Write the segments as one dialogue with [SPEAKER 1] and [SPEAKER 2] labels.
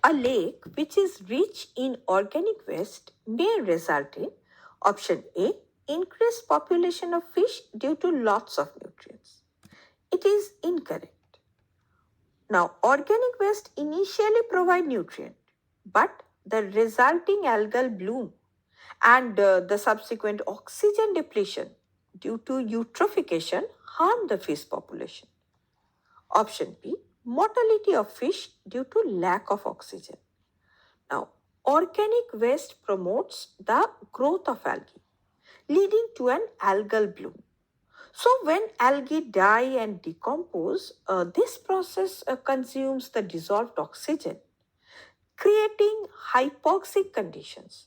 [SPEAKER 1] A lake which is rich in organic waste may result in option A, increased population of fish due to lots of nutrients. It is incorrect. Now, organic waste initially provide nutrient, but the resulting algal bloom and the subsequent oxygen depletion due to eutrophication harm the fish population. Option B, mortality of fish due to lack of oxygen. Now, organic waste promotes the growth of algae, leading to an algal bloom. So, when algae die and decompose, this process consumes the dissolved oxygen, creating hypoxic conditions,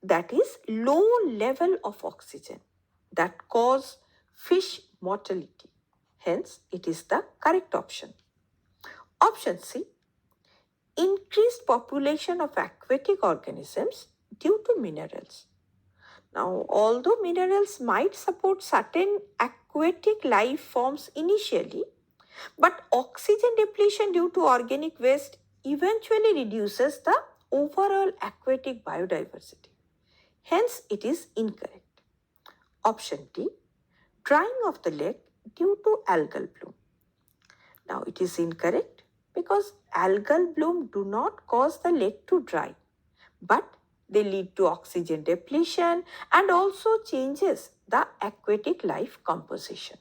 [SPEAKER 1] that is, low level of oxygen, that cause fish mortality. Hence, it is the correct option. Option C, increased population of aquatic organisms due to minerals. Now, although minerals might support certain aquatic life forms initially, but oxygen depletion due to organic waste eventually reduces the overall aquatic biodiversity. Hence, it is incorrect. Option D, drying of the lake due to algal bloom. Now, it is incorrect because algal bloom do not cause the lake to dry, but they lead to oxygen depletion and also changes the aquatic life composition.